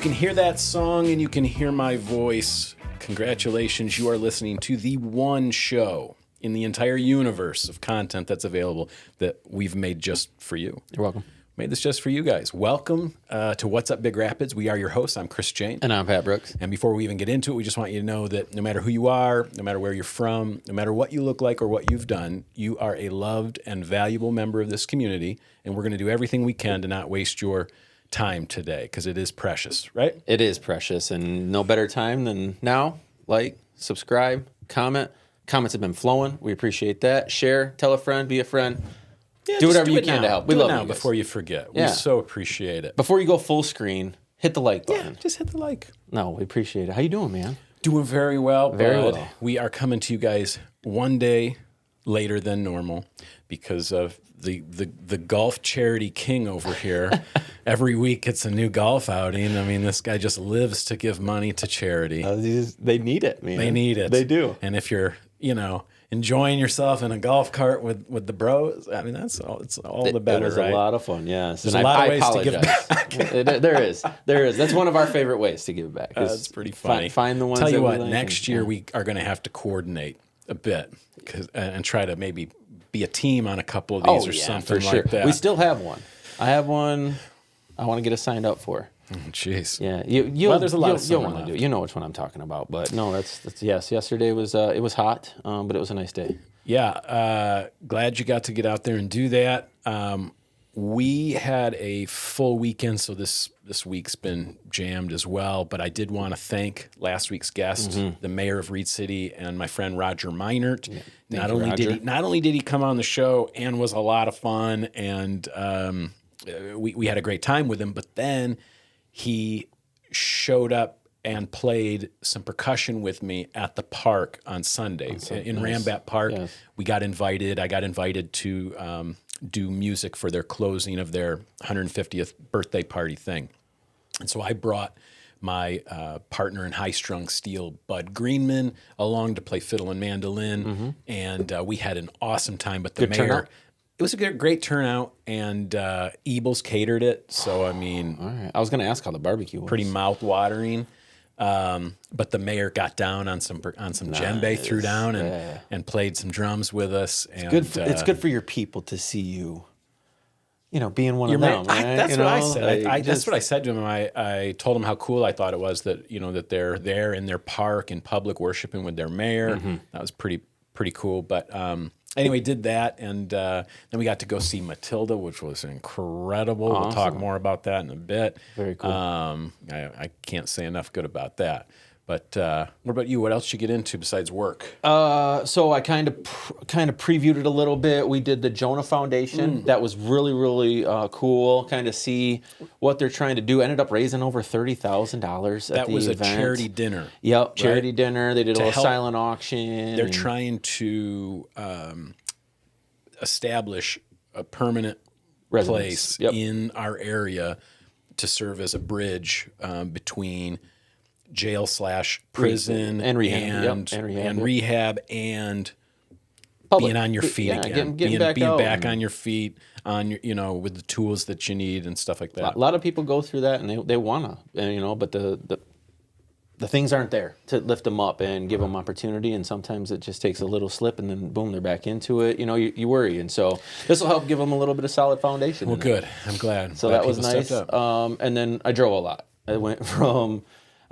can hear that song and you can hear my voice, congratulations, you are listening to the one show in the entire universe of content that's available that we've made just for you. You're welcome. Made this just for you guys. Welcome to What's Up Big Rapids. We are your hosts. I'm Chris Jane. And I'm Pat Brooks. And before we even get into it, we just want you to know that no matter who you are, no matter where you're from, no matter what you look like or what you've done, you are a loved and valuable member of this community, and we're going to do everything we can to not waste your time today, because it is precious, right? It is precious, and no better time than now. Like, subscribe, comment. Comments have been flowing. We appreciate that. Share, tell a friend, be a friend. Yeah, do whatever you now. can to help. We love it now before you forget. Yeah. We so appreciate it. Before you go full screen, hit the like button. Yeah, just hit the like. No, we appreciate it. How you doing, man? Doing very well. Very well. We are coming to you guys one day later than normal because of the golf charity king over here. Every week it's a new golf outing. I mean, this guy just lives to give money to charity. They need it, man. They need it. They do. And if you're, enjoying yourself in a golf cart with the bros, I mean, it's all the better, It was right? a lot of fun, yes. There's a lot of ways to give back. There is. That's one of our favorite ways to give back. That's pretty funny. Find the ones. Tell you that what, we like next year we are going to have to coordinate a bit and try to maybe be a team on a couple of these or something for like that. We still have one. I have one I want to get us signed up for. Jeez. Yeah. There's a lot you'll want to do it. You know which one I'm talking about. But no, that's yes. Yesterday was it was hot, but it was a nice day. Yeah. Glad you got to get out there and do that. We had a full weekend, so this week's been jammed as well. But I did want to thank last week's guest, the mayor of Reed City, and my friend Roger Meinert. Yeah. Not only did he come on the show and was a lot of fun, and we had a great time with him, but then he showed up and played some percussion with me at the park on Sunday in Rambat Park. Yes. I got invited to do music for their closing of their 150th birthday party thing. And so I brought my partner in high-strung steel, Bud Greenman, along to play fiddle and mandolin, and we had an awesome time. But the mayor... Turnout? It was a great turnout, and Ebels catered it. So, I mean... All right. I was going to ask how the barbecue was. Pretty mouth-watering. But the mayor got down on some djembe, threw down and played some drums with us. And, it's good for your people to see you, being one of them. Right? That's what I said. That's what I said to him. I told him how cool I thought it was that that they're there in their park in public worshiping with their mayor. That was pretty cool. But anyway, did that, and then we got to go see Matilda, which was incredible. Awesome. We'll talk more about that in a bit. Very cool. I can't say enough good about that. But what about you? What else did you get into besides work? So I kind of previewed it a little bit. We did the Jonah Foundation. That was really, really cool. Kind of see what they're trying to do. Ended up raising over $30,000 at the event. That was a charity dinner. Yep, charity dinner. They did a little silent auction. They're trying to establish a permanent place in our area to serve as a bridge between jail/prison and rehab and public. Being on your feet again, being back on your feet, with the tools that you need and stuff like that. A lot of people go through that, and they wanna, but the things aren't there to lift them up and give them opportunity, and sometimes it just takes a little slip, and then boom, they're back into it. You worry, and so this will help give them a little bit of solid foundation. Well, good. I'm glad. So that was nice. And then I drove a lot.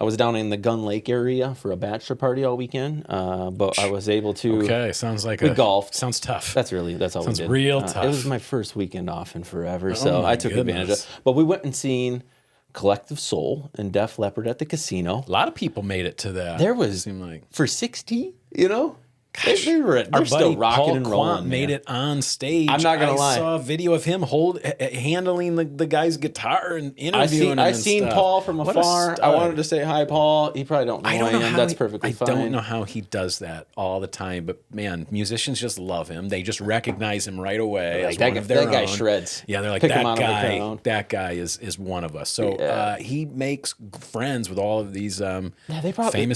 I was down in the Gun Lake area for a bachelor party all weekend, but I was able to. Okay, sounds like we golfed. Sounds tough. That's all sounds we did. Real tough. It was my first weekend off in forever, so I took advantage of it. But we went and seen Collective Soul and Def Leppard at the casino. A lot of people made it to that. There was for 60, Gosh, they're still rocking Paul and rolling. Quant made it on stage. I'm not gonna lie. I saw a video of him handling the guy's guitar and interviewing him. I seen stuff. Paul from afar. I wanted to say hi, Paul. He probably don't know who I am. That's perfectly fine. I don't know how he does that all the time, but man, musicians just love him. They just recognize him right away as one of their own. That guy shreds. Yeah, they're like, that guy is one of us. So he makes friends with all of these famous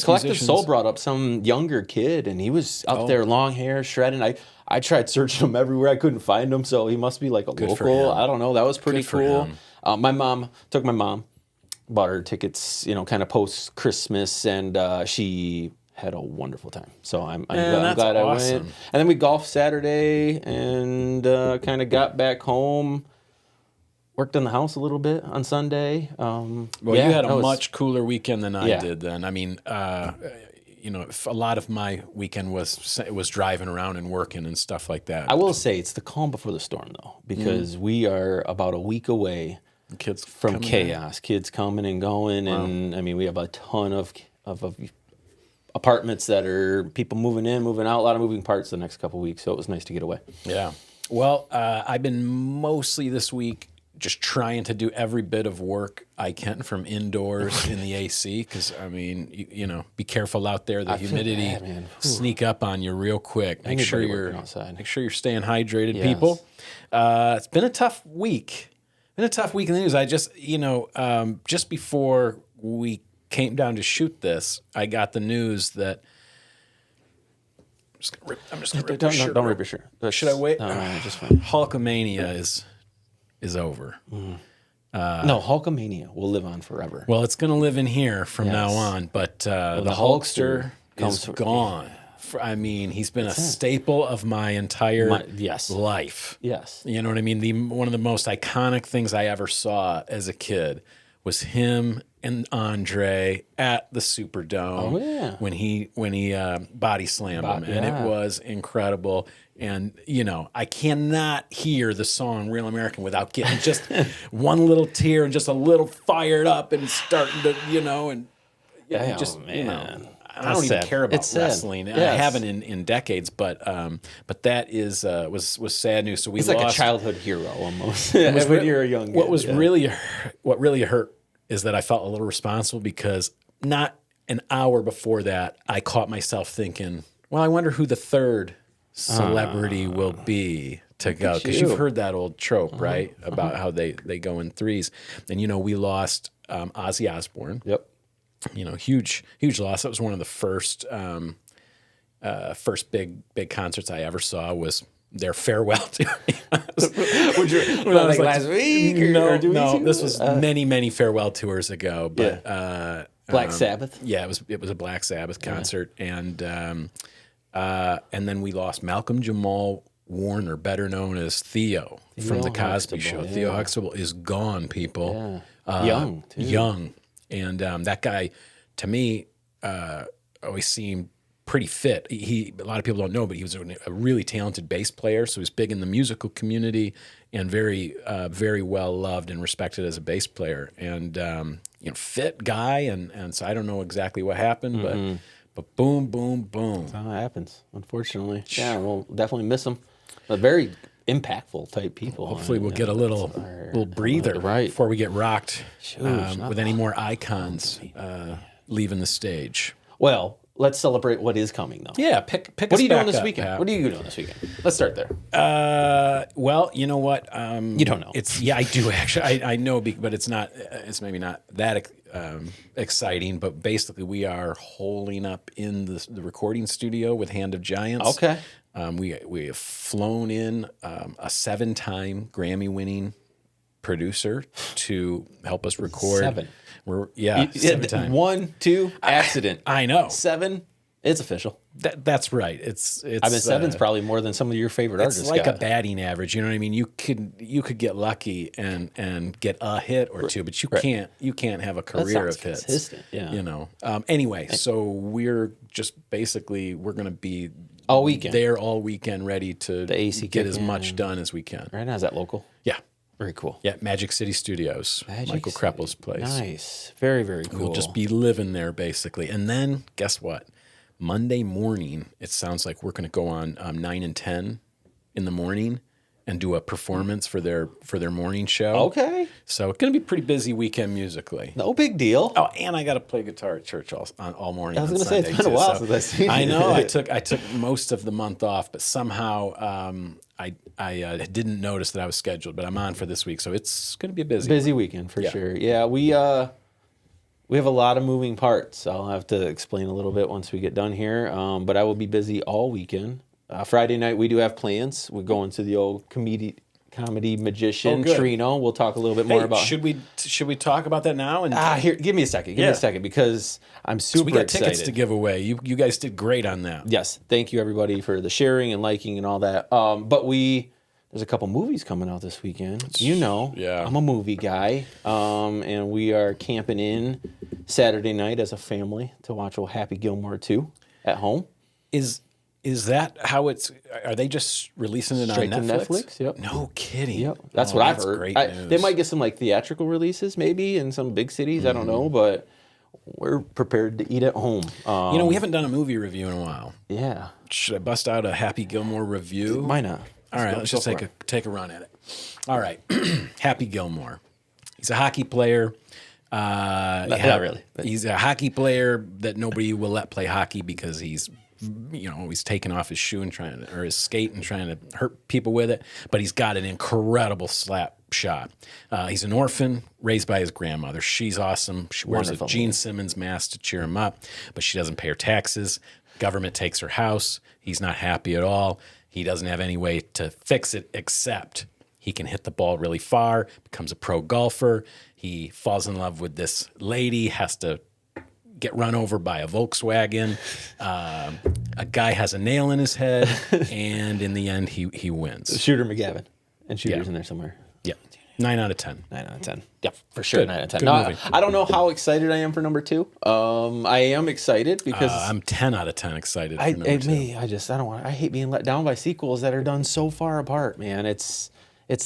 Collective musicians. Soul brought up some younger kid, and he was up there, long hair, shredding. I tried searching him everywhere. I couldn't find him, so he must be like a local. I don't know. That was pretty cool. My mom took my mom bought her tickets, kind of post Christmas, and she had a wonderful time. So I'm glad awesome. I went. And then we golfed Saturday and kind of got back home. Worked in the house a little bit on Sunday. Well, you had a much cooler weekend than I did then. I mean, a lot of my weekend was driving around and working and stuff like that. I will say it's the calm before the storm, though, because we are about a week away from chaos. Kids coming and going, and I mean, we have a ton of apartments that are people moving in, moving out, a lot of moving parts the next couple of weeks. So it was nice to get away. Yeah. Well, I've been mostly this week just trying to do every bit of work I can from indoors in the AC, because I mean, be careful out there. The humidity sneak up on you real quick. Make sure you're staying hydrated, people. It's been a tough week. In the news. I just, just before we came down to shoot this, I got the news that I'm just gonna rip your shirt. Don't rip your shirt. Should I wait? Just fine. HULKAMANIA is over. No, HULKAMANIA will live on forever. Well, it's going to live in here from now on, but the Hulkster is gone. I mean, he's been a staple of my entire life. Yes. You know what I mean? One of the most iconic things I ever saw as a kid was him and Andre at the Superdome when he body slammed him, and it was incredible. And I cannot hear the song "Real American" without getting just one little tear and just a little fired up and starting to I don't even care about wrestling. I haven't in decades, but that was sad news. So he's like a childhood hero almost. When you're a young kid. What really hurt is that I felt a little responsible, because not an hour before that I caught myself thinking, well, I wonder who the third celebrity will be to go, because you've heard that old trope, right, about how they go in threes. And we lost Ozzy Osbourne. Yep. Huge loss. That was one of the first big concerts I ever saw. Was their farewell tour. Last week? No, this was many farewell tours ago. But Black Sabbath. Yeah, it was a Black Sabbath concert, and then we lost Malcolm Jamal Warner, better known as Theo from The Cosby Show. Theo Huxtable is gone, people. Yeah. Young, too. Young. And that guy, to me, always seemed pretty fit. A lot of people don't know, but he was a really talented bass player, so he was big in the musical community and very well loved and respected as a bass player. And fit guy, and so I don't know exactly what happened, but boom, boom, boom. That's how it happens, unfortunately. Yeah, we'll definitely miss him. But very impactful type people. Hopefully we'll get a little breather before we get rocked with any more icons leaving the stage. Well, let's celebrate what is coming, though. Yeah, pick what are you doing this weekend? Pat. What are you doing this weekend? Let's start there. Well, you know what? You don't know. I do actually. I know, but it's not. It's maybe not that exciting. But basically, we are holding up in the recording studio with Hand of Giants. Okay. We have flown in a 7-time Grammy-winning producer to help us record. 7. 7 times. 1, 2, accident. I know. 7. It's official. That's right. It's. I mean, 7's probably more than some of your favorite artists. It's like a batting average. You know what I mean? You could get lucky and get a hit or two, but you can't have a career of hits. Consistent. Yeah. Anyway, so we're just basically we're going to be all weekend there all weekend, ready to the AC get as much done as we can. Right now, is that local? Yeah. Very cool. Yeah, Magic City Studios, Michael Kreppel's place. Nice. Very, very cool. We'll just be living there, basically. And then, guess what? Monday morning, it sounds like we're going to go on 9 and 10 in the morning and do a performance for their morning show. Okay. So it's going to be a pretty busy weekend musically. No big deal. Oh, and I got to play guitar at church all morning. I was going to say, it's been a while since I've seen you. I know. I took most of the month off, but somehow I didn't notice that I was scheduled, but I'm on for this week, so it's going to be a busy weekend for sure. Yeah, we have a lot of moving parts. I'll have to explain a little bit once we get done here, but I will be busy all weekend. Friday night we do have plans. We're going to the old comedy magician, good. Trino. We'll talk a little bit more about. Should we talk about that now? And Here, give me a second. Give me a second because I'm super we got excited. tickets to give away. You guys did great on that. Yes, thank you everybody for the sharing and liking and all that. But there's a couple movies coming out this weekend. Yeah. I'm a movie guy, and we are camping in Saturday night as a family to watch old Happy Gilmore 2 at home. Is that how it's? Are they just releasing it Straight on to Netflix? Netflix, yep. No kidding. Yep, that's what I've heard. Great news. They might get some like theatrical releases maybe in some big cities. I don't know, but we're prepared to eat at home. We haven't done a movie review in a while. Yeah. Should I bust out a Happy Gilmore review? Why not? All right, let's just take a run at it. All right, Happy Gilmore. He's a hockey player. Not really. But. He's a hockey player that nobody will let play hockey because he's taking off his shoe and or his skate and trying to hurt people with it. But he's got an incredible slap shot. He's an orphan raised by his grandmother. She's awesome. She wears a Gene Simmons mask to cheer him up, but she doesn't pay her taxes. Government takes her house. He's not happy at all. He doesn't have any way to fix it except he can hit the ball really far, becomes a pro golfer. He falls in love with this lady, has to get run over by a Volkswagen. A guy has a nail in his head, and in the end, he wins. Shooter McGavin. And Shooter's in there somewhere. Yeah. 9 out of 10. 9 out of 10. Yeah, for sure. Good. 9 out of 10. Good No, movie. I don't know how excited I am for number 2. I am excited because I'm 10 out of 10 excited for number 2. I hate being let down by sequels that are done so far apart, man. It's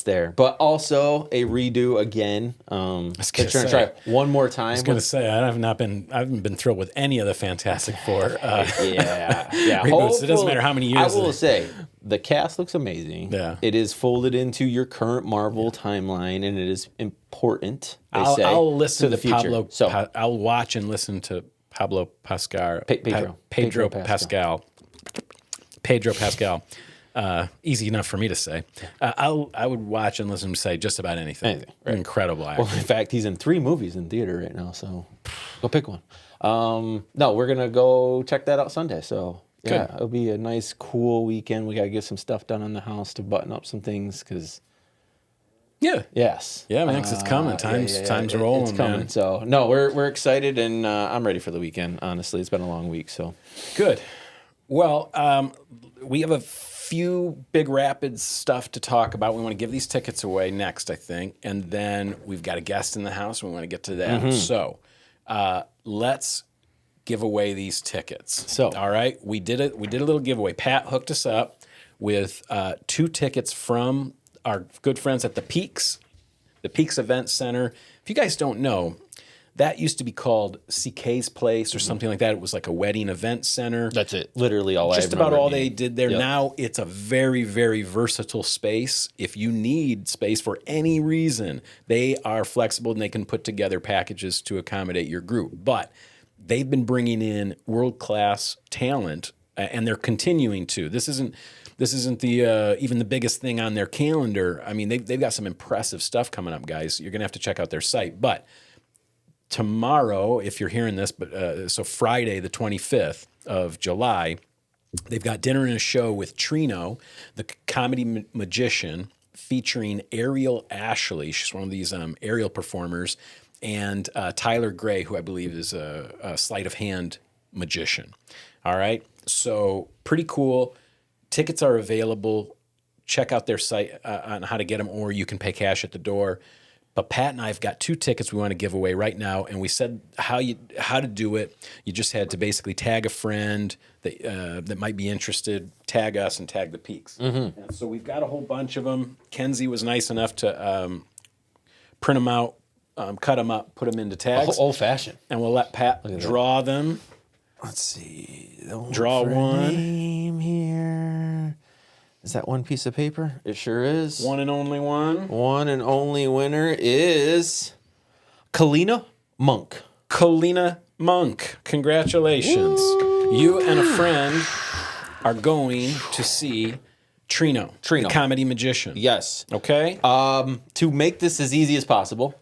there. But also a redo again. They're trying to try it one more time. I was going to say, I haven't been thrilled with any of the Fantastic Four yeah. reboots. It doesn't matter how many years. I will say, the cast looks amazing. Yeah. It is folded into your current Marvel timeline, and it is important, I'll listen to the future. I'll watch and listen to Pablo Pascal. Pedro Pascal. Pedro Pascal. Easy enough for me to say. I would watch and listen to say just about anything. Right. Incredible actor. Well, in fact, he's in 3 movies in theater right now, so go pick one. No, we're going to go check that out Sunday. So, yeah, it'll be a nice, cool weekend. We got to get some stuff done in the house to button up some things because... Yeah. Yes. Yeah, man, 'cause it's coming. Time's rolling, it's coming. man. So, no, we're excited, and I'm ready for the weekend, honestly. It's been a long week, so... Good. Well, we have a few Big Rapids stuff to talk about. We want to give these tickets away next, I think, and then we've got a guest in the house. We want to get to that. Mm-hmm. So let's give away these tickets. So, all right, we did a little giveaway. Pat hooked us up with 2 tickets from our good friends at the Peaks Event Center. If you guys don't know, that used to be called CK's Place or something like that. It was like a wedding event center. That's it. Literally all Just about all they did there. Yep. Now it's a very, very versatile space. If you need space for any reason, they are flexible and they can put together packages to accommodate your group. But they've been bringing in world-class talent, and they're continuing to. This isn't the even the biggest thing on their calendar. I mean, they've got some impressive stuff coming up, guys. You're going to have to check out their site. But tomorrow, if you're hearing this, so Friday, the 25th of July, they've got dinner and a show with Trino, the comedy magician, featuring Ariel Ashley. She's one of these aerial performers, and Tyler Gray, who I believe is a sleight of hand magician. All right, so pretty cool. Tickets are available. Check out their site on how to get them, or you can pay cash at the door. But Pat and I have got 2 tickets we want to give away right now, and we said how to do it. You just had to basically tag a friend that might be interested, tag us, and tag the Peaks. Mm-hmm. And so we've got a whole bunch of them. Kenzie was nice enough to print them out, cut them up, put them into tags. Old fashioned. And we'll let Pat draw them. Let's see. Draw one. Name here. Is that one piece of paper? It sure is. One and only one. One and only winner is Kalina Monk. Kalina Monk. Congratulations. Woo. You and a friend are going to see Trino, the comedy magician. Yes. Okay? To make this as easy as possible,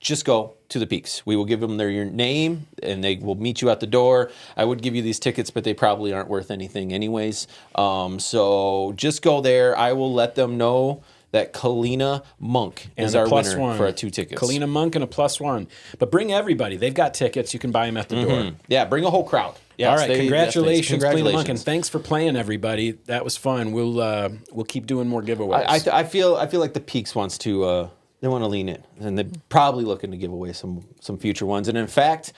just go to the Peaks. We will give them your name, and they will meet you at the door. I would give you these tickets, but they probably aren't worth anything anyways. So just go there. I will let them know that Kalina Monk And is a our plus winner one for our 2 tickets. Kalina Monk and a +1. But bring everybody. They've got tickets. You can buy them at the door. Yeah, bring a whole crowd. Yes, All right, congratulations, Kalina Monk, and Congratulations. thanks for playing, everybody. That was fun. We'll keep doing more giveaways. I feel like the Peaks wants to they want to lean in, and they're probably looking to give away some future ones. And in fact,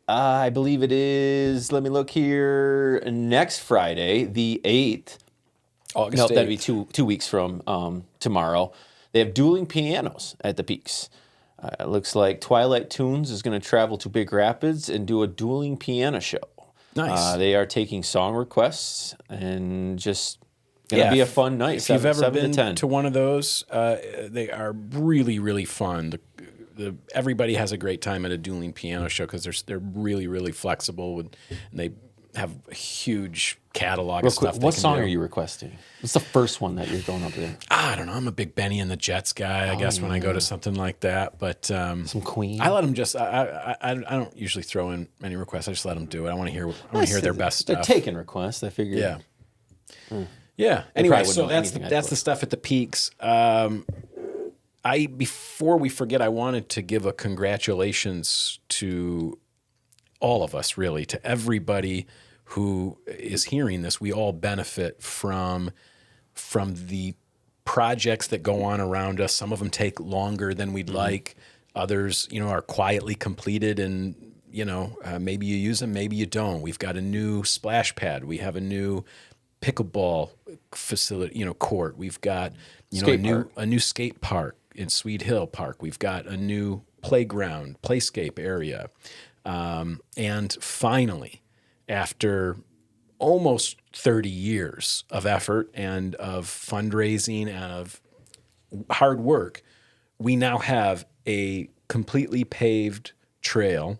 I believe it is. Let me look here. Next Friday, the 8th. August No, 8th. that'd be two weeks from tomorrow. They have Dueling Pianos at the Peaks. It looks like Twilight Tunes is going to travel to Big Rapids and do a dueling piano show. Nice. They are taking song requests and just going to be a fun night. If you've ever 7 been to 10. to one of those, they are really, really fun. Everybody has a great time at a dueling piano show because they're really, really flexible and they have a huge catalog Real of stuff. quick, what song are you requesting? What's the first one that you're going up there? I don't know. I'm a big Benny and the Jets guy, I guess, when I go to something like that. But Some Queen. I let them just. I don't usually throw in any requests. I just let them do it. I want to hear their best They're stuff. taking requests. I figured. Yeah. Yeah. Anyway, probably so wouldn't know that's anything I'd that's put. the stuff at the Peaks. Before we forget, I wanted to give a congratulations to all of us, really, to everybody who is hearing this. We all benefit from the projects that go on around us. Some of them take longer than we'd like. Others, are quietly completed, and maybe you use them, maybe you don't. We've got a new splash pad. We have a new pickleball facility, court. We've got a new skate park in Sweet Hill Park. We've got a new playground, playscape area. And finally, after almost 30 years of effort and of fundraising and of hard work, we now have a completely paved trail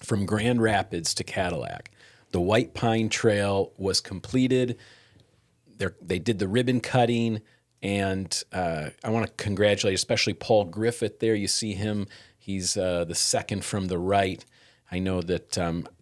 from Grand Rapids to Cadillac. The White Pine Trail was completed. They did the ribbon cutting, and I want to congratulate especially Paul Griffith there. You see him. He's the second from the right. I know that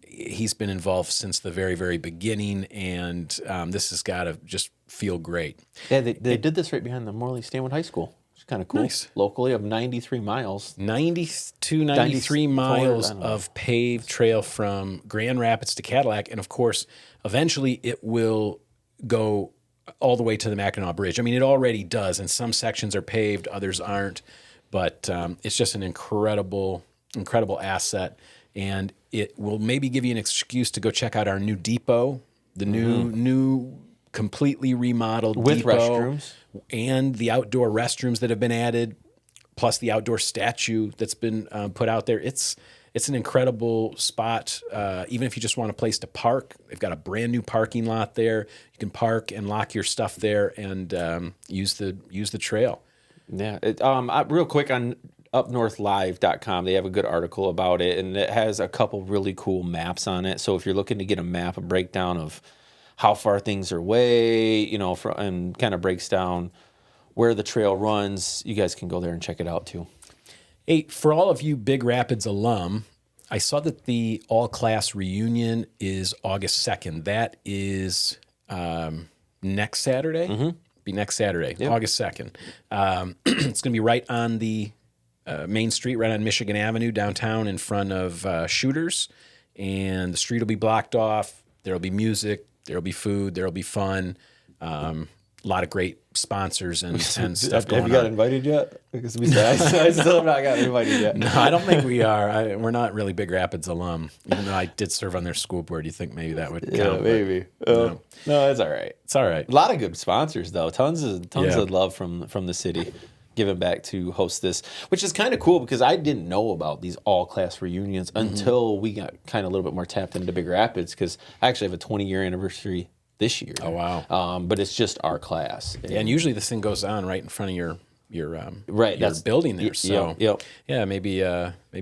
he's been involved since the very, very beginning, and this has got to just feel great. Yeah, they did this right behind the Morley Stanwood High School. It's kind of cool. Nice. Locally, of 93 miles. 93 miles of paved trail from Grand Rapids to Cadillac, and of course, eventually it will go all the way to the Mackinac Bridge. I mean, it already does, and some sections are paved, others aren't, but it's just an incredible asset, and it will maybe give you an excuse to go check out our new depot, the new completely remodeled With depot, restrooms. and the outdoor restrooms that have been added, plus the outdoor statue that's been put out there. It's an incredible spot. Even if you just want a place to park, they've got a brand new parking lot there. You can park and lock your stuff there and use the trail. Yeah. Real quick on upnorthlive.com, they have a good article about it, and it has a couple really cool maps on it. So if you're looking to get a map, a breakdown of how far things are away, and kind of breaks down where the trail runs, you guys can go there and check it out too. Hey, for all of you Big Rapids alum, I saw that the all-class reunion is August 2nd. That is next Saturday? Mm-hmm. Be next Saturday, yep. August 2nd. It's going to be right on the Main Street, right on Michigan Avenue, downtown in front of Shooters. And the street will be blocked off. There will be music. There will be food. There will be fun. A lot of great sponsors and stuff going on. Have you got invited yet? Because I still have not gotten invited yet. No, I don't think we are. We're not really Big Rapids alum, even though I did serve on their school board. You think maybe that would count? Yeah, maybe. No, it's all right. It's all right. A lot of good sponsors, though. Tons of love from the city. Giving back to host this, which is kind of cool because I didn't know about these all-class reunions until we got kind of a little bit more tapped into Big Rapids, because I actually have a 20-year anniversary this year. Oh, wow. But it's just our class. And usually this thing goes on right in front of your building there. So yeah, maybe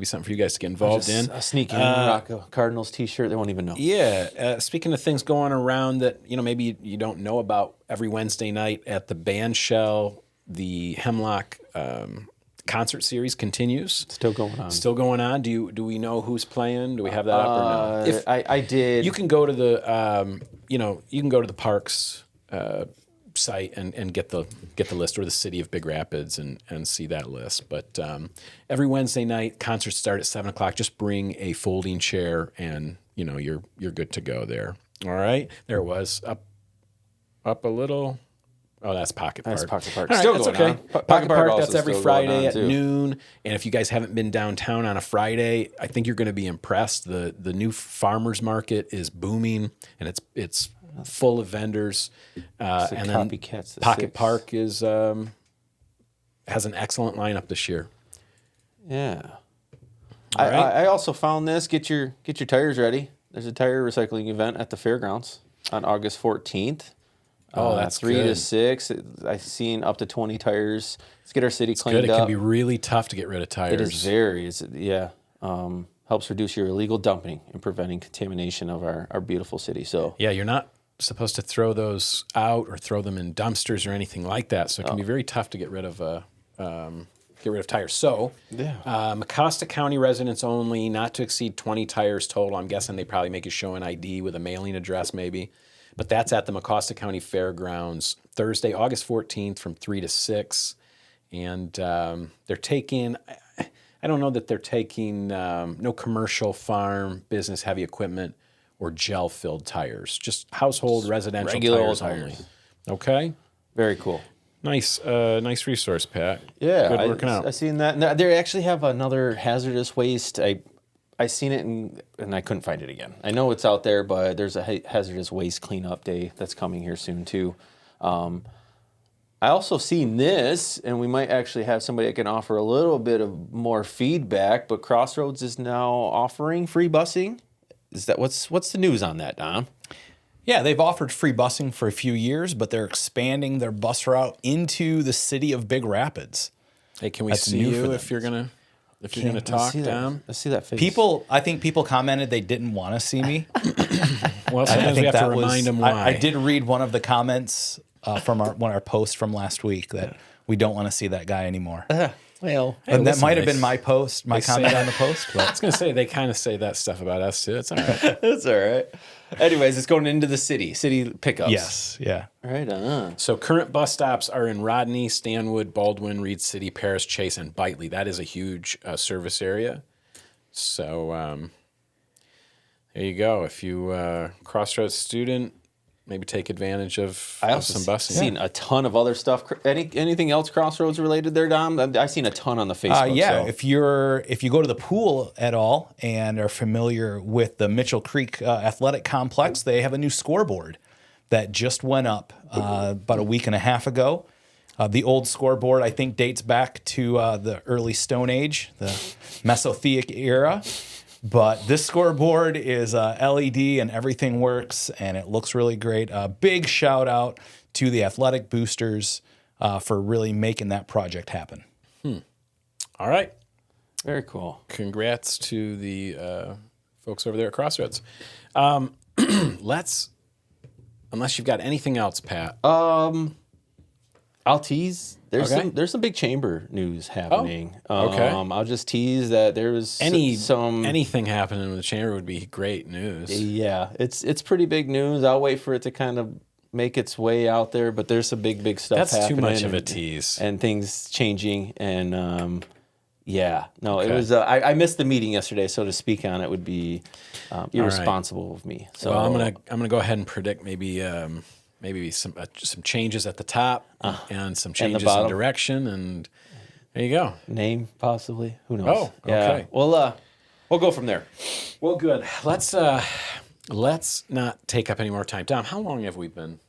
something for you guys to get involved in. Sneak in, rock a Cardinals t-shirt. They won't even know. Yeah. Speaking of things going around that maybe you don't know about, every Wednesday night at the band shell, the Hemlock concert series continues. Still going on. Do we know who's playing? Do we have that up or no? If I did. You can go to the you can go to the parks site and get the list, or the city of Big Rapids and see that list. But every Wednesday night, concerts start at 7:00. Just bring a folding chair, and you're good to go there. All right, there it was up a little. Oh, that's Pocket Park. That's Pocket Park. All right, Still that's going okay. on. Pocket Park, also that's every still going Friday on, at too. noon. And if you guys haven't been downtown on a Friday, I think you're going to be impressed. The new farmers market is booming, and it's full of vendors. And then Copycats, the Pocket 6. Park has an excellent lineup this year. Yeah. All right. I also found this. Get your tires ready. There's a tire recycling event at the fairgrounds on August 14th. Oh, that's 3 good. to 6. I've seen up to 20 tires. Let's get our city Good. cleaned It up. can be really tough to get rid of tires. It is very, helps reduce your illegal dumping and preventing contamination of our beautiful city. So Yeah, you're not supposed to throw those out or throw them in dumpsters or anything like that. So it can be very tough to get rid of tires. So, Mecosta County residents only, not to exceed 20 tires total. I'm guessing they probably make you show an ID with a mailing address, maybe. But that's at the Mecosta County Fairgrounds Thursday, August 14th, from 3 to 6. And they're taking. I don't know that they're taking no commercial, farm, business, heavy equipment, or gel-filled tires. Just household, residential regular old tires only. tires. Okay. very cool. Nice resource, Pat. Yeah, Good working out. I seen that. And they actually have another hazardous waste. I seen it and I couldn't find it again. I know it's out there, but there's a hazardous waste cleanup day that's coming here soon too. I also seen this, and we might actually have somebody that can offer a little bit of more feedback. But Crossroads is now offering free busing. Is that what's the news on that, Dom? Yeah, they've offered free busing for a few years, but they're expanding their bus route into the city of Big Rapids. Hey, can we That's see new for you them. if you're gonna talk, Dom? I see that face. I think people commented they didn't want to see me. Well, I sometimes we think have to that remind them why. I did read one of the comments from our post from last week that we don't want to see that guy anymore. Well, And that listen, might have they- been my post, my they say comment that. on the post. I was But gonna say they kind of say that stuff about us too. It's all right. that's all right. Anyways, it's going into the city pickups. yes, yeah. Right on. So current bus stops are in Rodney, Stanwood, Baldwin, Reed City, Paris, Chase, and Bitely. That is a huge service area. So there you go. If you Crossroads student, maybe take advantage of I also some busing. seen a ton of other stuff. Anything else Crossroads related there, Dom? I've seen a ton on the Facebook. Yeah, so. if you go to the pool at all and are familiar with the Mitchell Creek Athletic Complex, they have a new scoreboard that just went up about a week and a half ago. The old scoreboard, I think, dates back to the early Stone Age, the Mesozoic era. But this scoreboard is LED and everything works, and it looks really great. A big shout out to the athletic boosters for really making that project happen. All right. Very cool. Congrats to the folks over there at Crossroads. Unless you've got anything else, Pat. I'll tease. Okay. There's some big chamber news happening. okay. I'll just tease that there's some anything happening with the chamber would be great news. Yeah, it's pretty big news. I'll wait for it to kind of make its way out there, but there's some big stuff That's happening. too much of a tease. And things changing and yeah. No, Okay. it was I missed the meeting yesterday, so to speak on it would be irresponsible of me. So Well, I'm gonna go ahead and predict maybe some changes at the top and some changes in bottom. direction, and there you go. name possibly. Who knows? Oh, okay. Well, we'll go from there. Well, good. Let's not take up any more time. Dom, how long have we been?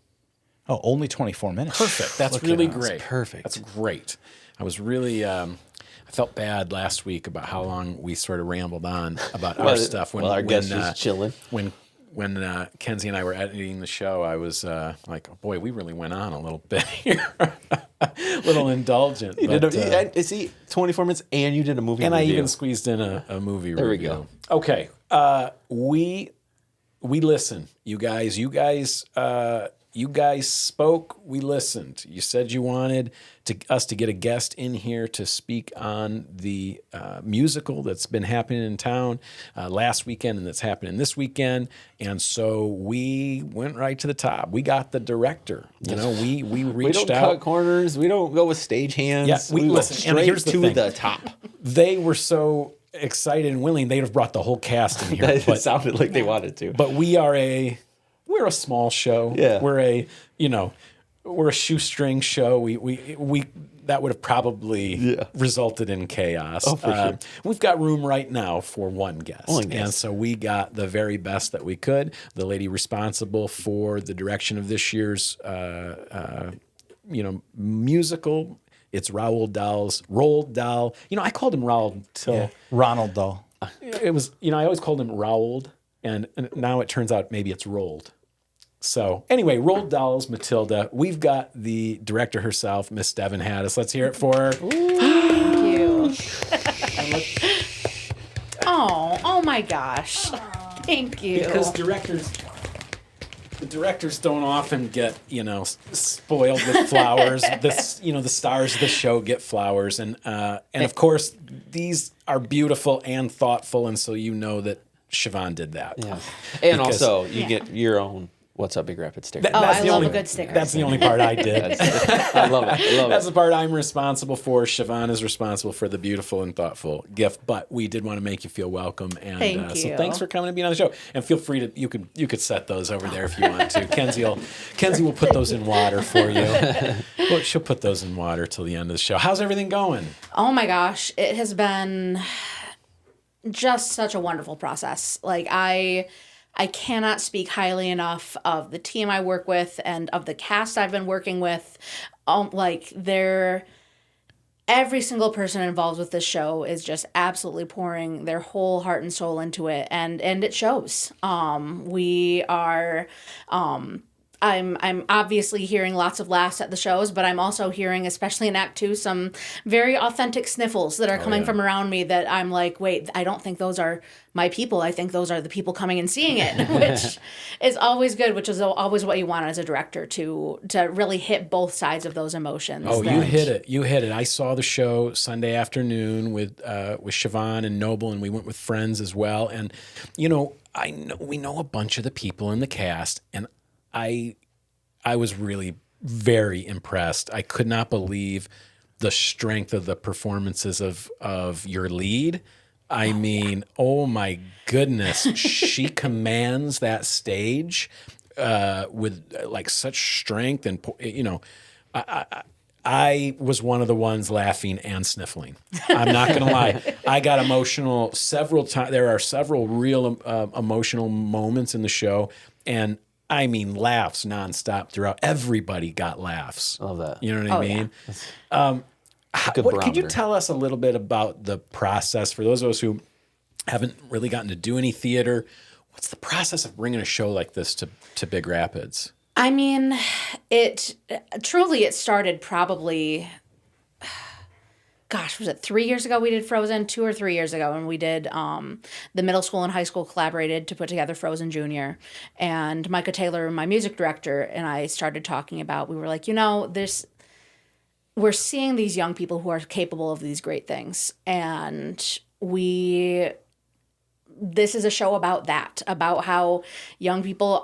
Oh, only 24 minutes. Perfect. That's Look really at us. great. perfect. That's great. I was really. I felt bad last week about how long we sort of rambled on about our stuff. Our guest was chilling. When Kenzie and I were editing the show, I was like, oh, boy, we really went on a little bit here. A little indulgent. See, 24 minutes, and you did a movie and I review. even squeezed in a movie There we review. go. Okay. We listen, you guys. You guys spoke. We listened. You said you wanted us to get a guest in here to speak on the musical that's been happening in town last weekend and that's happening this weekend. And so we went right to the top. We got the director. You know, we reached we don't out. cut corners. We don't go with stagehands. Yeah, we listen, go straight here's the to thing. the top. They were so excited and willing. They'd have brought the whole cast in here. It sounded like they wanted to. But we're a small show. Yeah. We're a shoestring show. We that would have probably resulted in chaos. Oh, for sure. We've got room right now for one guest. And so we got the very best that we could. The lady responsible for the direction of this year's musical. It's Roald Dahl. I called him Roald till Ronald Dahl. it was, I always called him Roald, and now it turns out maybe it's Roald. So anyway, Roald Dahl's Matilda. We've got the director herself, Miss Devann Hattis. Let's hear it for her. Thank you. Oh my gosh. Thank you. Because the directors don't often get, spoiled with flowers. The stars of the show get flowers, and of course these are beautiful and thoughtful, and so you know that Siobhan did that. Yeah, and also you get your own "What's Up, Big Rapid" sticker. I love a good sticker. That's the only part I did. I love it. That's the part I'm responsible for. Siobhan is responsible for the beautiful and thoughtful gift, but we did want to make you feel welcome. And Thank you. So thanks for coming and being on the show. And feel free to you could set those over there if you want to. Kenzie will put those in water for you. Well, she'll put those in water till the end of the show. How's everything going? Oh my gosh, it has been just such a wonderful process. Like I cannot speak highly enough of the team I work with and of the cast I've been working with. Every single person involved with this show is just absolutely pouring their whole heart and soul into it, and it shows. I'm obviously hearing lots of laughs at the shows, but I'm also hearing, especially in Act 2, some very authentic sniffles that are coming from around me that I'm like, wait, I don't think those are my people. I think those are the people coming and seeing it, which is always good, which is always what you want as a director, to really hit both sides of those emotions. Oh, you hit it. I saw the show Sunday afternoon with Siobhan and Noble, and we went with friends as well. And, we know a bunch of the people in the cast, and I was really very impressed. I could not believe the strength of the performances of your lead. I mean, oh my goodness, she commands that stage with like such strength, and I was one of the ones laughing and sniffling. I'm not going to lie. I got emotional several times. There are several real emotional moments in the show, and I mean, laughs nonstop throughout. Everybody got laughs. Love that. You know what I mean? Yeah. Could you tell us a little bit about the process for those of us who haven't really gotten to do any theater? What's the process of bringing a show like this to Big Rapids? I mean, it started probably, was it 3 years ago we did Frozen? 2 or 3 years ago, and we did, the middle school and high school collaborated to put together Frozen Junior. And Micah Taylor, my music director, and I started talking about, we were like, we're seeing these young people who are capable of these great things. And this is a show about that, about how young people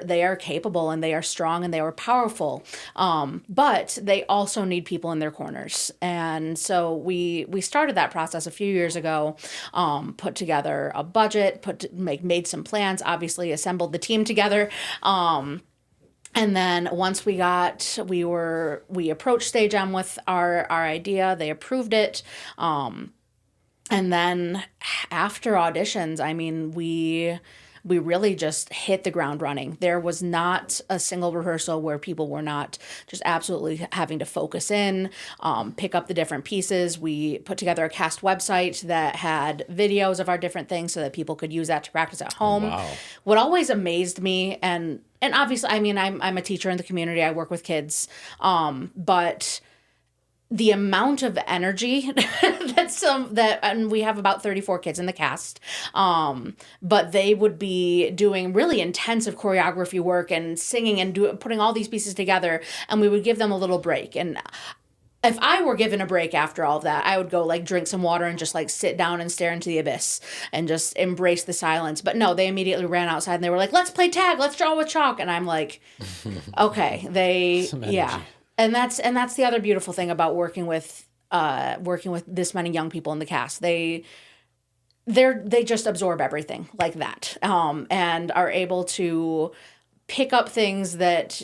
they are capable and they are strong and they are powerful. But they also need people in their corners. And so we started that process a few years ago, put together a budget, made some plans, obviously assembled the team together. And then once we approached Stage M with our idea, they approved it. And then after auditions, I mean, we really just hit the ground running. There was not a single rehearsal where people were not just absolutely having to focus in, pick up the different pieces. We put together a cast website that had videos of our different things so that people could use that to practice at home. Oh, wow. What always amazed me, and obviously, I mean, I'm a teacher in the community. I work with kids, but the amount of energy and we have about 34 kids in the cast, but they would be doing really intensive choreography work and singing and putting all these pieces together, and we would give them a little break. And if I were given a break after all of that, I would go like drink some water and just like sit down and stare into the abyss and just embrace the silence. But no, they immediately ran outside and they were like, let's play tag, let's draw with chalk. And I'm like, okay, yeah. And that's the other beautiful thing about working with this many young people in the cast. They just absorb everything like that, and are able to pick up things that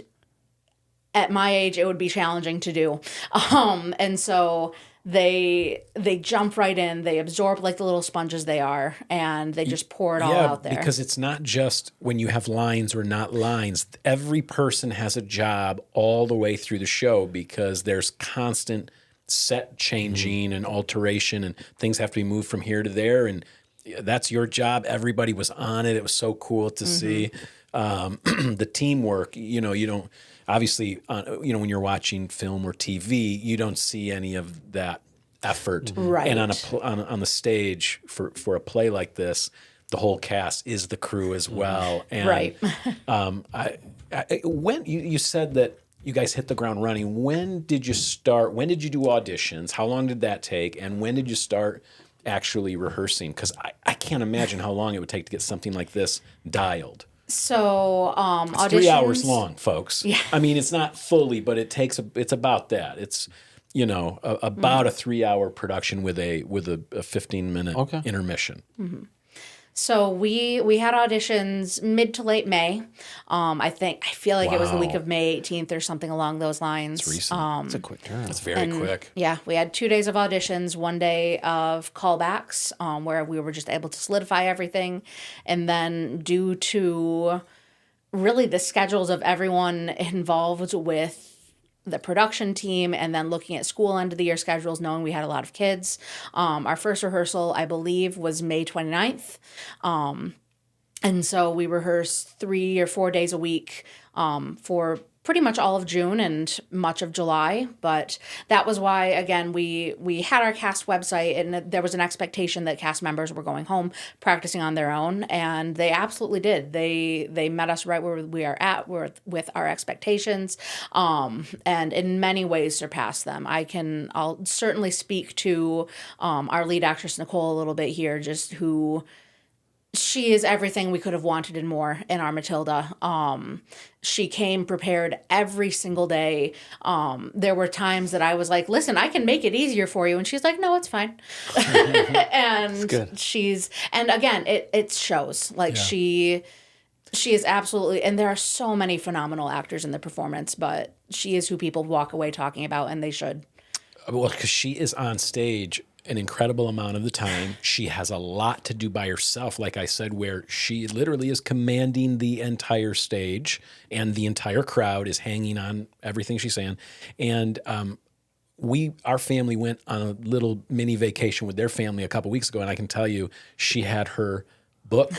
at my age it would be challenging to do, and so they jump right in, they absorb like the little sponges they are, and they just pour it all out there. Because it's not just when you have lines or not lines. Every person has a job all the way through the show, because there's constant set changing and alteration, and things have to be moved from here to there, and that's your job. Everybody was on it. It was so cool to see the teamwork. You don't obviously, when you're watching film or TV, you don't see any of that effort. Right. And on the stage for a play like this, the whole cast is the crew as well. And, right. When you said that you guys hit the ground running, when did you start? When did you do auditions? How long did that take? And when did you start actually rehearsing? Because I can't imagine how long it would take to get something like this dialed. So It's auditions, 3 hours long, folks. Yeah. I mean, it's not fully, but it's about that. It's about a 3 hour production with a 15-minute intermission. Mm-hmm. So we had auditions mid to late May. I feel like it was the week of May 18th or something along those lines. It's recent. It's a quick turn. It's very quick. Yeah, we had 2 days of auditions, 1 day of callbacks, where we were just able to solidify everything. And then due to really the schedules of everyone involved with the production team, and then looking at school end of the year schedules, knowing we had a lot of kids. Our first rehearsal, I believe, was May 29th. And so we rehearsed 3 or 4 days a week for pretty much all of June and much of July. But that was why, again, we had our cast website, and there was an expectation that cast members were going home practicing on their own, and they absolutely did. They met us right where we are at with our expectations, and in many ways surpassed them. I'll certainly speak to our lead actress, Nicole, a little bit here, just who... She is everything we could have wanted and more in our Matilda. She came prepared every single day. There were times that I was like, listen, I can make it easier for you. And she's like, no, it's fine. And and again, it shows. Like she is absolutely, and there are so many phenomenal actors in the performance, but she is who people walk away talking about, and they should. Well, because she is on stage an incredible amount of the time. She has a lot to do by herself, like I said, where she literally is commanding the entire stage, and the entire crowd is hanging on everything she's saying. And our family went on a little mini vacation with their family a couple weeks ago, and I can tell you, she had her book.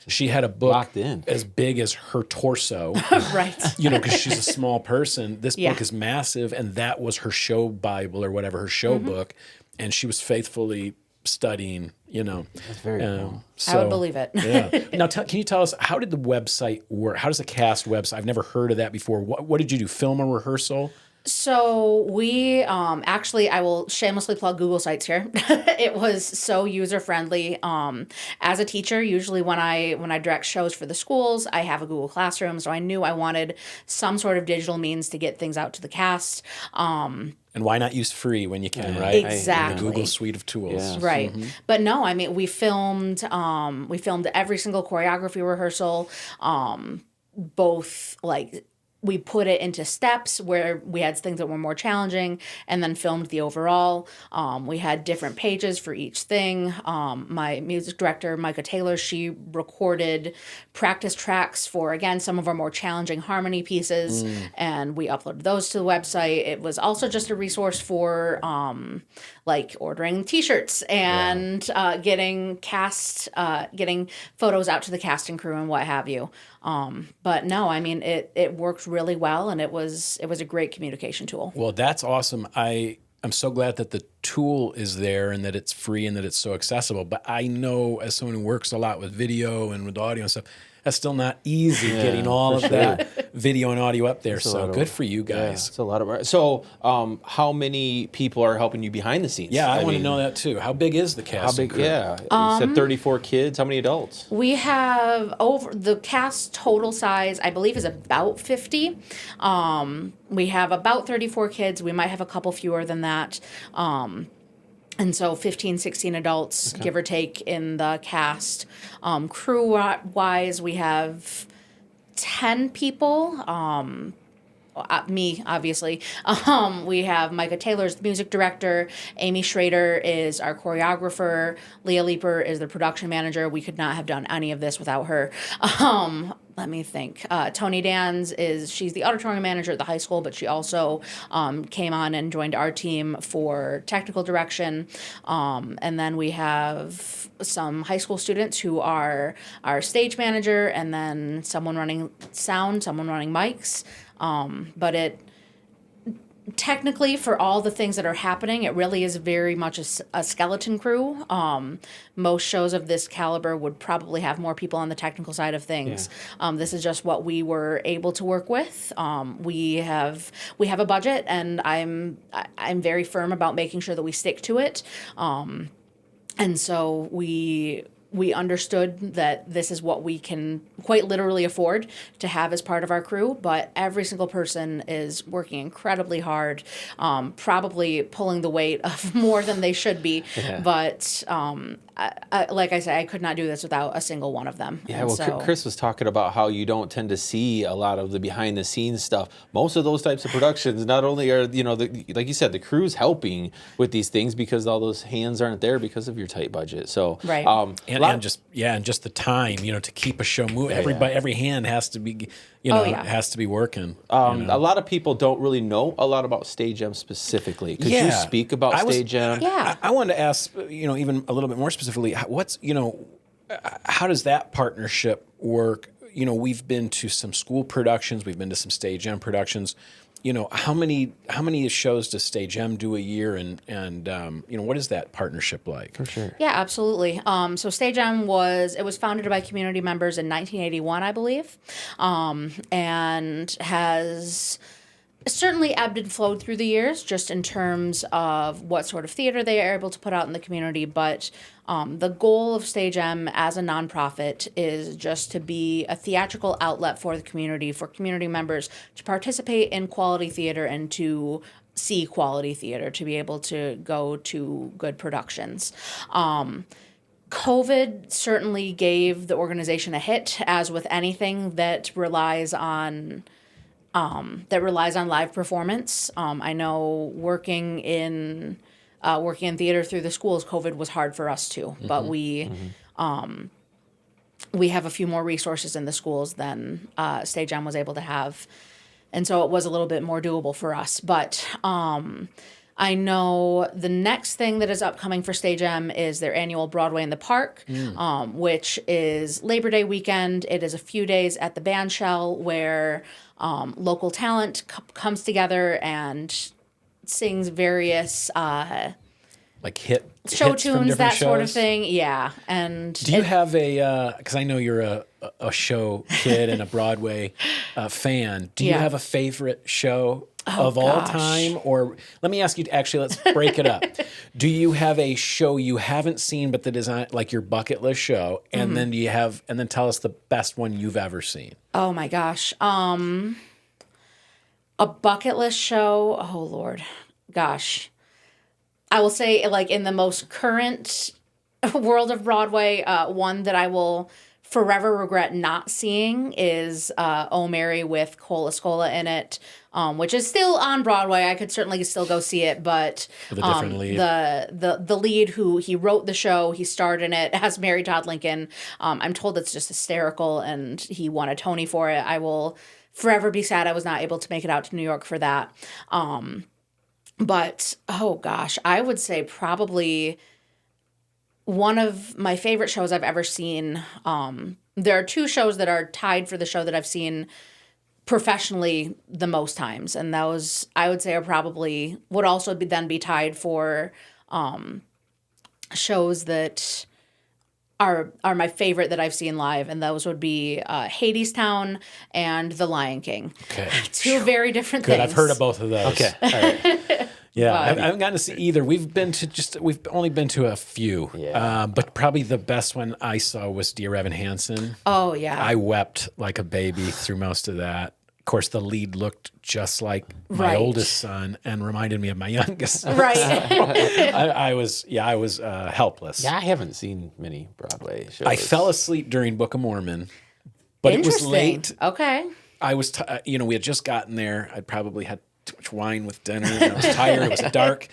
She had a book locked in, as big as her torso. Right. Because she's a small person. This book is massive, and that was her show Bible or whatever, her show book. And she was faithfully studying, That's very cool. I would believe it. Yeah. Now, can you tell us, how did the website work? How does the cast website? I've never heard of that before. What did you do? Film a rehearsal? So we actually, I will shamelessly plug Google Sites here. It was so user friendly. As a teacher, usually when I direct shows for the schools, I have a Google Classroom, so I knew I wanted some sort of digital means to get things out to the cast. And why not use free when you can, right? Exactly. The Google suite of tools. Yeah. Right. Mm-hmm. But no, I mean, we filmed every single choreography rehearsal, both like we put it into steps where we had things that were more challenging, and then filmed the overall. We had different pages for each thing. My music director, Micah Taylor, she recorded practice tracks for, again, some of our more challenging harmony pieces, and we uploaded those to the website. It was also just a resource for like ordering T-shirts and getting photos out to the cast and crew and what have you. But no, I mean, it worked really well, and it was a great communication tool. Well, that's awesome. I I'm so glad that the tool is there and that it's free and that it's so accessible. But I know as someone who works a lot with video and with audio and stuff, that's still not easy getting all of that video and audio up there. So good for you guys. It's a lot of work. So how many people are helping you behind the scenes? Yeah, I want to know that too. How big is the cast? How big? and crew? Yeah, you said 34 kids. How many adults? We have the cast total size, I believe, is about 50. We have about 34 kids. We might have a couple fewer than that. And so 15, 16 adults, give or take, in the cast. Crew-wise, we have 10 people. Me, obviously. We have Micah Taylor's the music director. Amy Schrader is our choreographer. Leah Leeper is the production manager. We could not have done any of this without her. Let me think. Tony Dans she's the auditorium manager at the high school, but she also came on and joined our team for technical direction. And then we have some high school students who are our stage manager, and then someone running sound, someone running mics. But it technically, for all the things that are happening, it really is very much a skeleton crew. Most shows of this caliber would probably have more people on the technical side of things. This is just what we were able to work with. We have a budget, and I'm very firm about making sure that we stick to it. And so we understood that this is what we can quite literally afford to have as part of our crew, but every single person is working incredibly hard, probably pulling the weight of more than they should be. But like I said, I could not do this without a single one of them. Yeah, well, Chris was talking about how you don't tend to see a lot of the behind the scenes stuff. Most of those types of productions, not only are, like you said, the crew's helping with these things because all those hands aren't there because of your tight budget. So, right. And just the time, to keep a show moving. Every hand has to be, has to be working. A lot of people don't really know a lot about Stage M specifically. Could you speak about Stage M? Yeah. I wanted to ask, even a little bit more specifically, how does that partnership work? We've been to some school productions, we've been to some Stage M productions. How many shows does Stage M do a year, and what is that partnership like? For sure. Yeah, absolutely. So Stage M was founded by community members in 1981, I believe, and has certainly ebbed and flowed through the years, just in terms of what sort of theater they are able to put out in the community. But the goal of Stage M as a nonprofit is just to be a theatrical outlet for the community, for community members to participate in quality theater and to see quality theater, to be able to go to good productions. COVID certainly gave the organization a hit, as with anything that relies on live performance. I know working in theater through the schools, COVID was hard for us too. But we have a few more resources in the schools than Stage M was able to have, and so it was a little bit more doable for us. But I know the next thing that is upcoming for Stage M is their annual Broadway in the Park, which is Labor Day weekend. It is a few days at the bandshell where local talent comes together and sings various like show hits from tunes, that shows? Sort of thing. Yeah. And do you have because I know you're a show kid and a Broadway fan. Do you have a favorite show of all time? Or let me ask you, let's break it up. Do you have a show you haven't seen but that is on, like, your bucket list show? And then then tell us the best one you've ever seen. Oh my gosh. A bucket list show. Oh Lord. Gosh. I will say, like, in the most current world of Broadway, one that I will forever regret not seeing is Oh Mary with Cole Escola in it, which is still on Broadway. I could certainly still go see it, but with a different lead. The lead who he wrote the show, he starred in it as Mary Todd Lincoln. I'm told it's just hysterical, and he won a Tony for it. I will forever be sad I was not able to make it out to New York for that. But, oh gosh, I would say probably one of my favorite shows I've ever seen. There are two shows that are tied for the show that I've seen professionally the most times, and those I would say are probably would also be tied for shows that are my favorite that I've seen live, and those would be Hadestown and The Lion King. Okay. Two very different Good. things. I've heard of both of those. Okay. All right. Yeah, But- I haven't gotten to see either. We've only been to a few. Yeah. But probably the best one I saw was Dear Evan Hansen. Oh yeah. I wept like a baby through most of that. Of course, the lead looked just like my Right. oldest son and reminded me of my youngest son. Right. I was helpless. Yeah, I haven't seen many Broadway shows. I fell asleep during Book of Mormon, but it was Interesting. late. Okay. I was, we had just gotten there. I'd probably had too much wine with dinner. And I was tired. It was a dark,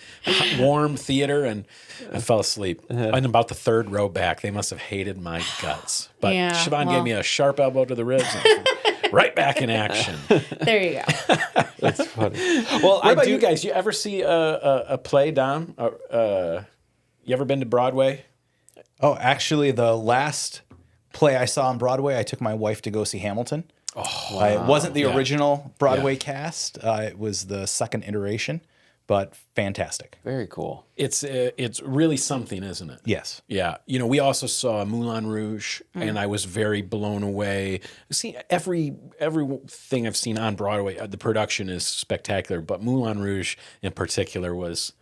warm theater, and I fell asleep. And about the third row back, they must have hated my guts. But Yeah, Siobhan well. gave me a sharp elbow to the ribs. And right back in action. There you go. That's funny. Well, What about you guys? You ever see a play, Dom? You ever been to Broadway? Oh, actually, the last play I saw on Broadway, I took my wife to go see Hamilton. Oh, it wasn't the original Broadway cast. It was the second iteration, but fantastic. Very cool. It's really something, isn't it? Yes. Yeah. We also saw Moulin Rouge, and I was very blown away. See, everything I've seen on Broadway, the production is spectacular, but Moulin Rouge in particular was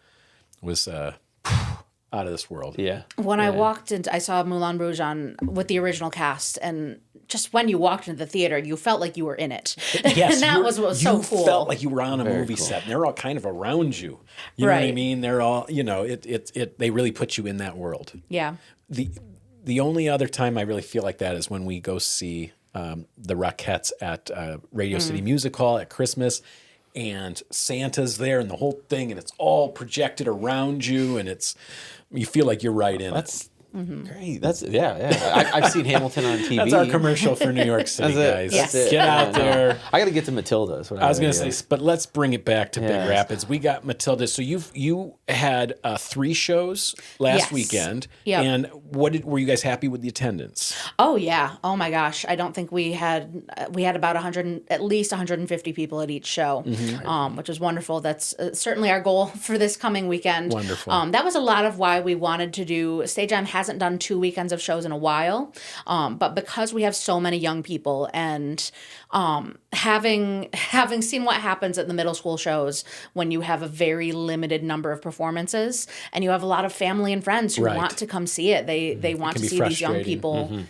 out of this world. Yeah. When I walked into, I saw Moulin Rouge with the original cast, and just when you walked into the theater, you felt like you were in it. Yes, and that was what was so you cool. felt like you were on a movie cool. set, and they're all kind of around you. You know what I Right. mean? They're all, they really put you in that world. Yeah. The only other time I really feel like that is when we go see the Rockettes at Radio City Music Hall at Christmas, and Santa's there and the whole thing, and it's all projected around you, and you feel like you're right in it. Great. That's I've seen Hamilton on TV. That's our commercial for New York City, That's it. guys. Yes. That's it. Get out there. I got to get to Matilda. Is what I was going to gotta say, but let's bring it back to Big Yes. Rapids. We got Matilda. So you had 3 shows last Yes. weekend, Yep. and were you guys happy with the attendance? Oh yeah. Oh my gosh. I don't think we had about at least 150 people at each show, which was wonderful. That's certainly our goal for this coming weekend. Wonderful. That was a lot of why we wanted to do. Stage Jam hasn't done 2 weekends of shows in a while, but because we have so many young people, and having seen what happens at the middle school shows when you have a very limited number of performances, and you have a lot of family and friends who Right. want to come see it. They want can to be see these young frustrating. people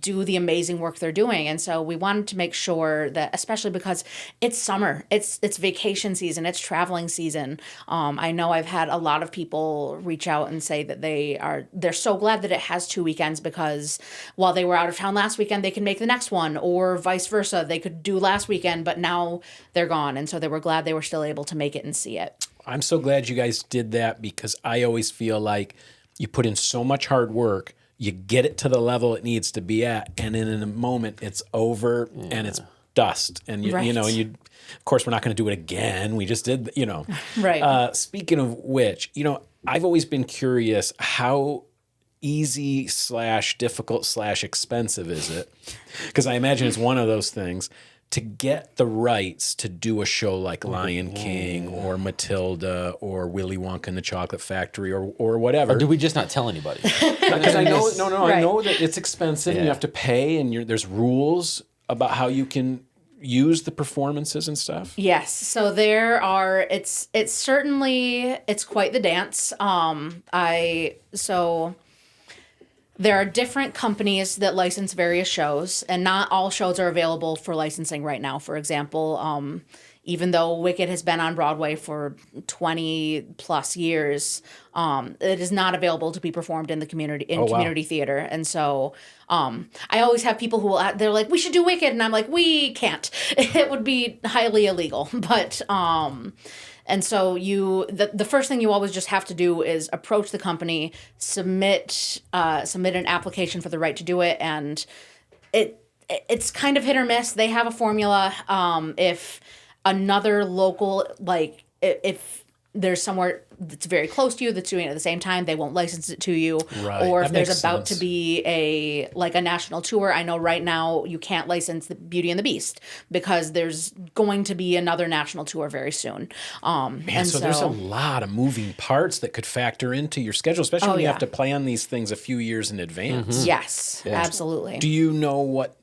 do the amazing work they're doing. And so we wanted to make sure that, especially because it's summer, it's vacation season, it's traveling season. I know I've had a lot of people reach out and say that they're so glad that it has 2 weekends, because while they were out of town last weekend, they can make the next one, or vice versa. They could do last weekend, but now they're gone. And so they were glad they were still able to make it and see it. I'm so glad you guys did that, because I always feel like you put in so much hard work, you get it to the level it needs to be at, and then in a moment it's over and it's dust. And Right. of course, we're not going to do it again. We just did, Right. Speaking of which, I've always been curious, how easy / difficult / expensive is it? Because I imagine it's one of those things to get the rights to do a show like Lion King or Matilda or Willy Wonka and the Chocolate Factory or whatever. Or do we just not tell anybody? Because I know, I Right. know that it's expensive. And you Yeah. have to pay, and there's rules about how you can use the performances and stuff. Yes. So it's certainly, it's quite the dance. There are different companies that license various shows, and not all shows are available for licensing right now. For example, even though Wicked has been on Broadway for 20 plus years, it is not available to be performed in the community theater. And so I always have people they're like, we should do Wicked, and I'm like, we can't. It would be highly illegal. But and so the first thing you always just have to do is approach the company, submit an application for the right to do it, and it's kind of hit or miss. They have a formula. If another local, like if there's somewhere that's very close to you that's doing it at the same time, they won't license it to you. Right. Or That if there's makes about sense. to be a national tour, I know right now you can't license the Beauty and the Beast because there's going to be another national tour very soon. And so there's a lot of moving parts that could factor into your schedule, especially when you yeah. have to plan these things a few years in advance. Yes, absolutely. Do you know what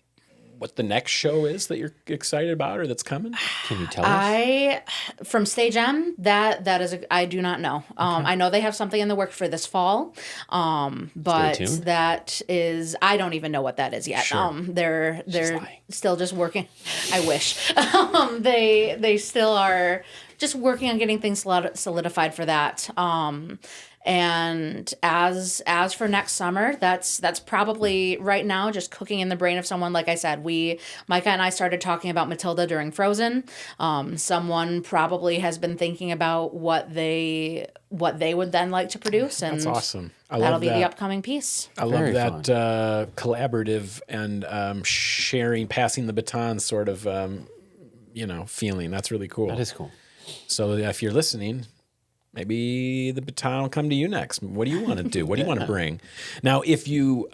the next show is that you're excited about or that's coming? Can you tell us? From Stage M, that is I do not know. I know they have something in the work for this fall, but tuned. that is I don't even know what that is yet. Sure. They're lying. still just working. I wish they still are just working on getting things solidified for that. And as for next summer, that's probably right now just cooking in the brain of someone. Like I said, Micah and I started talking about Matilda during Frozen. Someone probably has been thinking about what they would then like to produce, and That's awesome. that'll be the upcoming piece. I love Very that collaborative and sharing, passing the baton sort of, feeling. That's really cool. That is cool. So if you're listening, maybe the baton will come to you next. What do you want to do? What do you want to bring? Now, if you,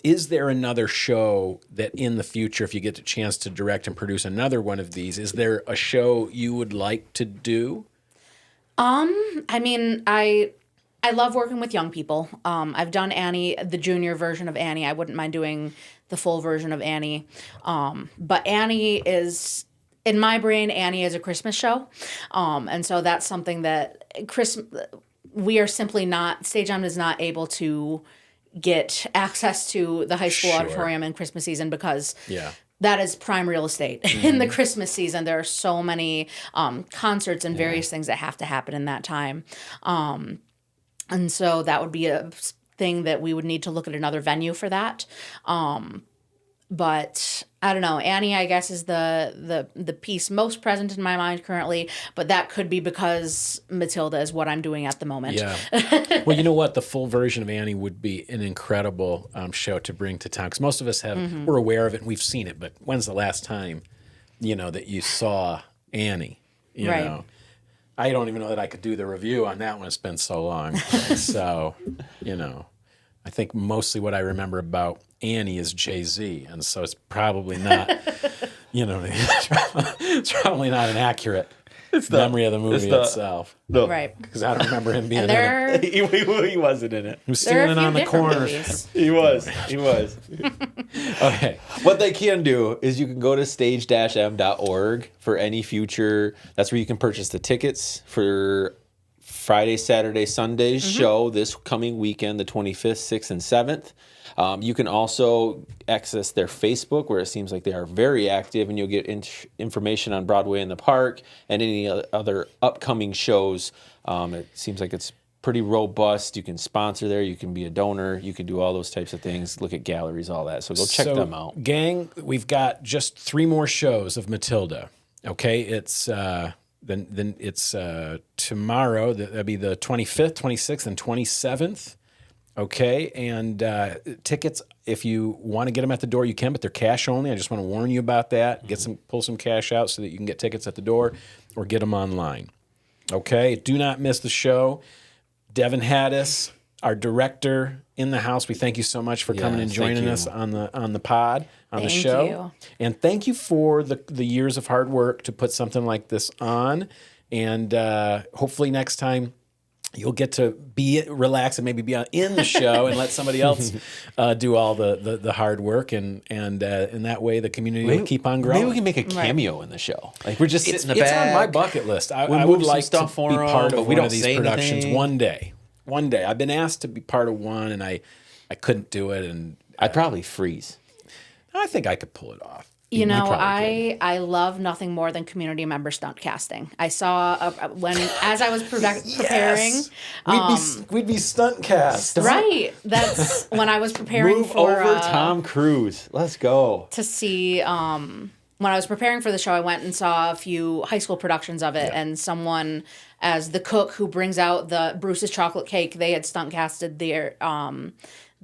is there another show that in the future, if you get the chance to direct and produce another one of these, is there a show you would like to do? I mean, I love working with young people. I've done Annie, the junior version of Annie. I wouldn't mind doing the full version of Annie. But Annie is, in my brain, Annie is a Christmas show. And so that's something that we are simply not, Stage M is not able to get access to the high school Sure. auditorium in Christmas season because Yeah. that is prime real estate. In the Christmas season, there are so many concerts and various things that have to happen in that time. And so that would be a thing that we would need to look at another venue for that. But I don't know. Annie, I guess, is the piece most present in my mind currently. But that could be because Matilda is what I'm doing at the moment. Yeah. Well, you know what? The full version of Annie would be an incredible show to bring to town. Because most of us we're aware of it and we've seen it. But when's the last time, that you saw Annie? You Right. know? I don't even know that I could do the review on that one. It's been so long. So, I think mostly what I remember about Annie is Jay-Z. And so it's probably not, it's probably not an accurate memory of the movie itself. No. Right. Because I don't remember him being And in it. there, he wasn't in it. He was there are a standing few on the different corner. movies. He was. Okay. What they can do is you can go to stage-m.org for any future. That's where you can purchase the tickets for Friday, Saturday, Sunday's show this coming weekend, the 25th, 6th, and 7th. You can also access their Facebook, where it seems like they are very active, and you'll get information on Broadway in the Park and any other upcoming shows. It seems like it's pretty robust. You can sponsor there. You can be a donor. You can do all those types of things. Look at galleries, all that. So go check them out. Gang, we've got just 3 more shows of Matilda. Okay, it's then it's tomorrow. That'll be the 25th, 26th, and 27th. Okay, and tickets, if you want to get them at the door, you can, but they're cash only. I just want to warn you about that. Pull some cash out so that you can get tickets at the door or get them online. Okay, do not miss the show. Devann Hattis, our director in the house, we thank you so much for coming and Yes, joining thank us on the pod, on the Thank show. you. And thank you for the years of hard work to put something like this on. And hopefully next time you'll get to be relaxed and maybe be in the show and let somebody else do all the hard work. And in that way, the community will keep on growing. Maybe we can make a cameo in the show. Like we're just sitting in the It's back. on my bucket list. I We'll would move some like stuff to for be 'em, part but of we one don't of these say productions anything. one day. One day. I've been asked to be part of one, and I couldn't do it. And I'd probably freeze. I think I could pull it off. You know, probably I love nothing more than community member stunt casting. I saw as I was preparing. We'd be stunt cast. Right. That's when I was preparing Move for over Tom Cruise. Let's go. to see when I was preparing for the show, I went and saw a few high school productions of it, and someone as the cook who brings out the Bruce's chocolate cake, they had stunt casted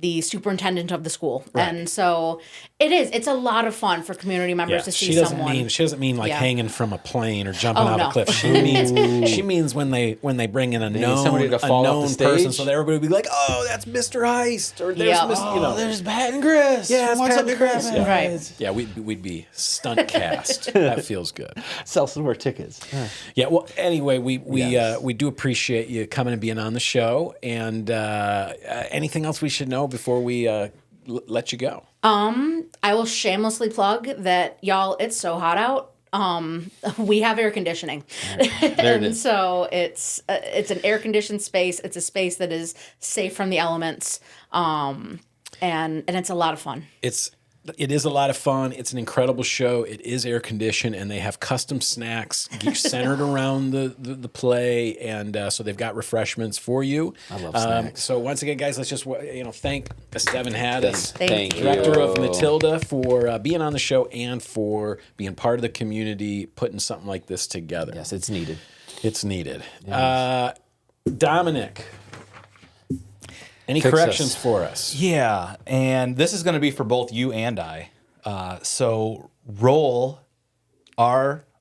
the superintendent of the school. And so it's a lot of fun for community members to see she doesn't someone. she doesn't mean like hanging from a plane or jumping out no. a cliff. She means when they bring in a somebody to fall off the known person, stage. so that everybody will be like, oh, that's Mr. Heist, or there's Mr. You know, there's Pat and Chris. Yeah, it's What's Pat up, and Chris. Chris? Yeah. Right. Yeah, we'd be stunt cast. That feels good. Sell some more tickets. Yeah. Well, anyway, we do appreciate you coming and being on the show. And anything else we should know before we let you go? I will shamelessly plug that, y'all, it's so hot out. We have air conditioning. There it is. So it's an air conditioned space. It's a space that is safe from the elements. And it's a lot of fun. It is a lot of fun. It's an incredible show. It is air conditioned, and they have custom snacks centered around the play, and so they've got refreshments for you. I love snacks. So once again, guys, let's just thank Devann Hattis, Thank you. director of Matilda, for being on the show and for being part of the community, putting something like this together. Yes, it's needed. It's needed. Dominic, any Fix corrections us. for us? Yeah, and this is going to be for both you and I. So roll, Roald.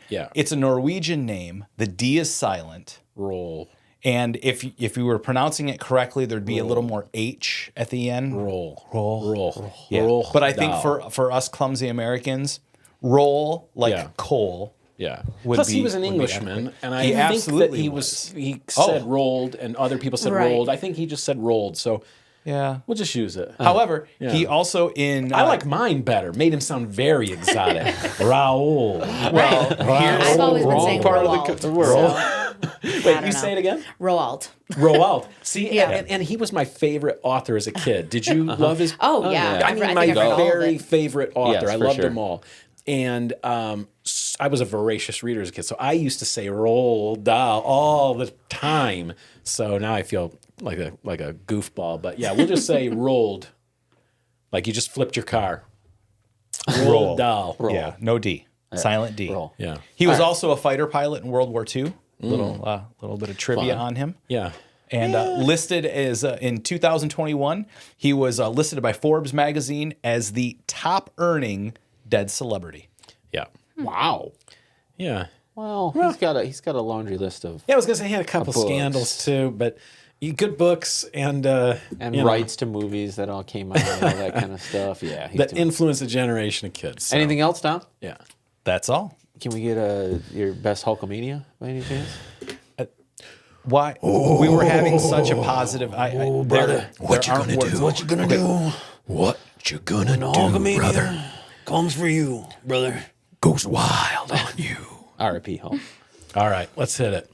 Yeah. It's a Norwegian name. The D is silent. Roll. And if you were pronouncing it correctly, there'd be a little more H at the end. Roll. Yeah. Roll. But I think for us clumsy Americans, roll like coal. Yeah. would Plus, be- he was an would be Englishman, adequate. and I He think that absolutely he was. he said rolled, and other people said Right. rolled. I think he just said rolled, so Yeah. we'll just use it. However, Yeah. he also in I like mine better. Made him sound very exotic. Raoul. well, I've always been saying part of Roald. the world. Wait, you say it again? Roald. Roald. See, Yeah. and he was my favorite author as a kid. Did you love his? Oh, yeah. yeah. I mean, think my I've read all of very it. favorite author. Yes, I for loved sure. them all. And I was a voracious reader as a kid, so I used to say "Roald Dahl" all the time. So now I feel like a goofball. But yeah, we'll just say "rolled," like you just flipped your car. Roll. Roald Dahl. Yeah, no D. Silent D. Roll. Yeah. He was also a fighter pilot in World War II. Little bit of trivia on him. Yeah. And listed as in 2021, he was listed by Forbes magazine as the top earning dead celebrity. Yeah. Wow. Yeah. Well, he's got a laundry list of Yeah, I was gonna say he had a couple books. scandals too, but good books and rights to movies that all came out and all that kind of stuff. Yeah. he's that doing- influenced a generation of kids. So, Anything else, Tom? Yeah. That's all. Can we get your best Hulkamania by any chance? Why we were having such a positive. Brother, What you gonna do? What you gonna do? What you gonna do, brother? Comes for you, brother. Goes wild on you. R.I.P. Hulk. All right, let's hit it.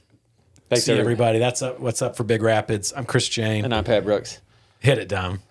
Thanks, See everybody. That's what's up for Big Rapids. I'm Chris Jane. And I'm Pat Brooks. Hit it, Dom.